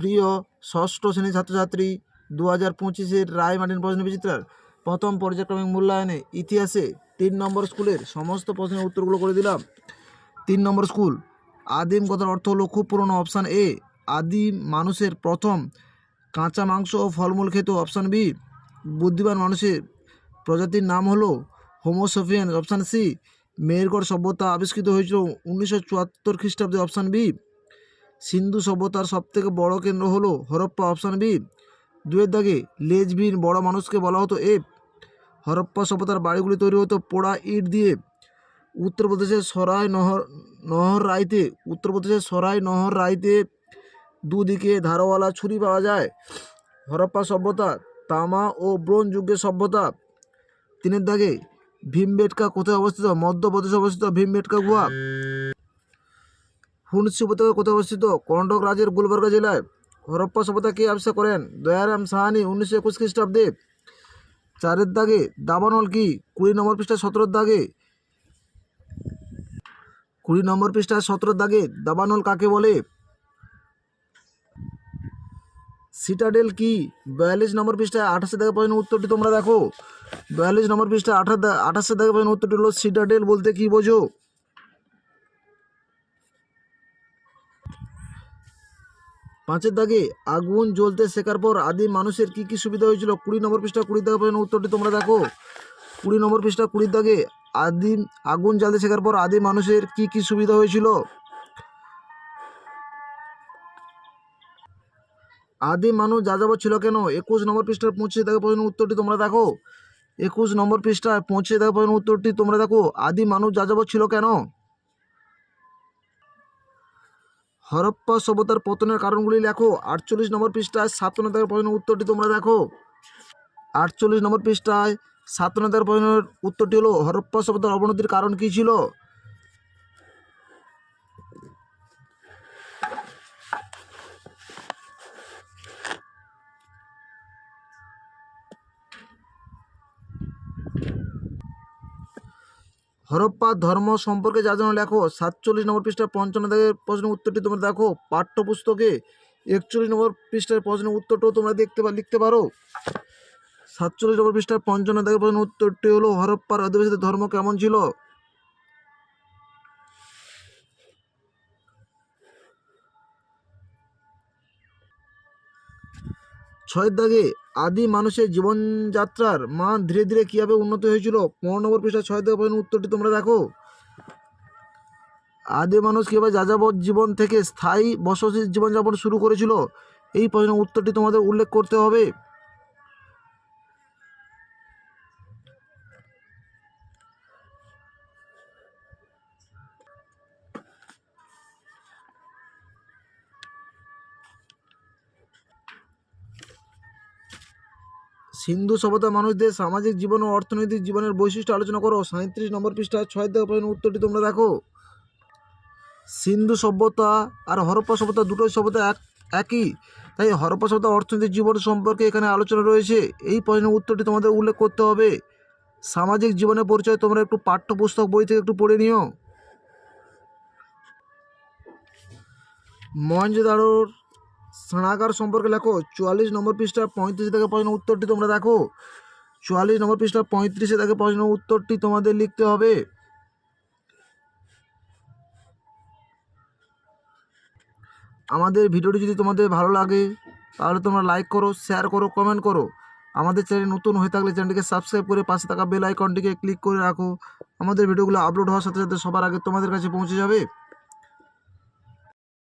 প্রিয় ষষ্ঠ শ্রেণীর ছাত্রছাত্রী, 2025-এর রায় মার্টিন প্রশ্ন বিচিত্রার প্রথম পর্যায়ক্রমিক মূল্যায়নে ইতিহাসে 3 নম্বর স্কুলের সমস্ত প্রশ্নের উত্তরগুলো করে দিলাম। 3 নম্বর স্কুল, আদিম কথার অর্থ হলো খুব পুরনো। অপশান এ, আদিম মানুষের প্রথম কাঁচা মাংস ও ফলমূল খেত। অপশান বি, বুদ্ধিমান মানুষের প্রজাতির নাম হলো হোমোসেপিয়েন্স। অপশান সি, মেহেরগড় সভ্যতা আবিষ্কৃত হয়েছিল 1974 খ্রিস্টাব্দে। অপশান বি, সিন্ধু সভ্যতার সবথেকে বড় কেন্দ্র হলো হরপ্পা। অপশান বি, 2-এর দাগে লেজবিহীন বড় মানুষকে বলা হতো এফ। হরপ্পা সভ্যতার বাড়িগুলি তৈরি হতো পোড়া ইট দিয়ে। উত্তরপ্রদেশের সরাই নহর রাইতে দুদিকে ধারওয়ালা ছুরি পাওয়া যায়। হরপ্পা সভ্যতা তামা ও ব্রোঞ্জ যুগের সভ্যতা। 3-এর দাগে ভীমবেটকা কোথায় অবস্থিত? মধ্যপ্রদেশে অবস্থিত ভীমবেটকা গুহা। হুনসি উপত্যকা কোথায় অবস্থিত? কর্ণাটক রাজ্যের গুলবর্গা জেলায়। হরপ্পা সভ্যতা কে আবিষ্কার করেন? দয়ারাম সাহানি 1921 খ্রিস্টাব্দে। 4-এর দাগে দাবানল কি? 20 নম্বর পৃষ্ঠা 17-এর দাগে। 20 নম্বর পৃষ্ঠা 17-এর দাগে দাবানল কাকে বলে? সিটাডেল কি? 42 নম্বর পৃষ্ঠায় 28 দাগে প্রশ্নের উত্তরটি তোমরা দেখো। 42 নম্বর পৃষ্ঠায় 28 দাগে প্রশ্নের উত্তরটি হলো সিটাডেল বলতে কি বোঝো? 5-এর দাগে আগুন জ্বলতে শেখার পর আদিম মানুষের কি কি সুবিধা হয়েছিল? 20 নম্বর পৃষ্ঠা 20 দাগে প্রশ্নের উত্তরটি তোমরা দেখো। 20 নম্বর পৃষ্ঠা 20 দাগে আগুন জ্বালতে শেখার পর আদিম মানুষের কি কি সুবিধা হয়েছিল? আদিম মানুষ যাযাবর ছিল কেন? 21 নম্বর পৃষ্ঠার 25 দাগে প্রশ্নের উত্তরটি তোমরা দেখো। 21 নম্বর পৃষ্ঠায় 25 দাগে প্রশ্নের উত্তরটি তোমরা দেখো। আদিম মানুষ যাযাবর ছিল কেন? হরপ্পা সভ্যতার পতনের কারণগুলি লেখো। 48 নম্বর পৃষ্ঠায় 57 দাগের প্রশ্নের উত্তরটি তোমরা দেখো। 48 নম্বর পৃষ্ঠায় 57 দাগের প্রশ্নের উত্তরটি হলো হরপ্পা সভ্যতার অবনতির কারণ কি ছিল? হরপ্পা ধর্ম সম্পর্কে যা জানো লেখো। 47 নম্বর পৃষ্ঠায় 55 দাগের প্রশ্নের উত্তরটি তোমরা দেখো। পাঠ্যপুস্তকে 41 নম্বর পৃষ্ঠার প্রশ্নের উত্তরটাও তোমরা লিখতে পারো। 47 নম্বর পৃষ্ঠার 55 দাগের প্রশ্নের উত্তরটি হলো হরপ্পার অধিবাসীদের ধর্ম কেমন ছিল? ছয়ের দাগে আদিম মানুষের জীবনযাত্রার মান ধীরে ধীরে কিভাবে উন্নত হয়েছিল? 15 নম্বর পৃষ্ঠায় 6 দাগের প্রশ্নের উত্তরটি তোমরা দেখো। আদিম মানুষ কিভাবে যাযাবর জীবন থেকে স্থায়ী বসতির জীবনযাপন শুরু করেছিল? এই প্রশ্নের উত্তরটি তোমাদের উল্লেখ করতে হবে। সিন্ধু সভ্যতা মানুষদের সামাজিক জীবন ও অর্থনৈতিক জীবনের বৈশিষ্ট্য আলোচনা করো। 37 নম্বর পৃষ্ঠায় 6 দাগের প্রশ্নের উত্তরটি তোমরা দেখো। সিন্ধু সভ্যতা আর হরপ্পা সভ্যতা দুটোই সভ্যতা একই, তাই হরপ্পা সভ্যতা অর্থনৈতিক জীবন সম্পর্কে এখানে আলোচনা রয়েছে। এই প্রশ্নের উত্তরটি তোমাদের উল্লেখ করতে হবে। সামাজিক জীবনের পরিচয় তোমরা একটু পাঠ্যপুস্তক বই থেকে একটু পড়ে নিও। মহেঞ্জোদারোর স্নানাগার সম্পর্কে লেখো। 44 নম্বর পৃষ্ঠা 35 থেকে প্রশ্নের উত্তরটি তোমরা দেখো। 44 নম্বর পৃষ্ঠা 35 থেকে প্রশ্নের উত্তরটি তোমাদের লিখতে হবে। আমাদের ভিডিওটি যদি তোমাদের ভালো লাগে তাহলে তোমরা লাইক করো, শেয়ার করো, কমেন্ট করো। আমাদের চ্যানেল নতুন হয়ে থাকলে চ্যানেলটিকে সাবস্ক্রাইব করে পাশে থাকা বেল আইকনটিকে ক্লিক করে রাখো। আমাদের ভিডিওগুলো আপলোড হওয়ার সাথে সাথে সবার আগে তোমাদের কাছে পৌঁছে যাবে।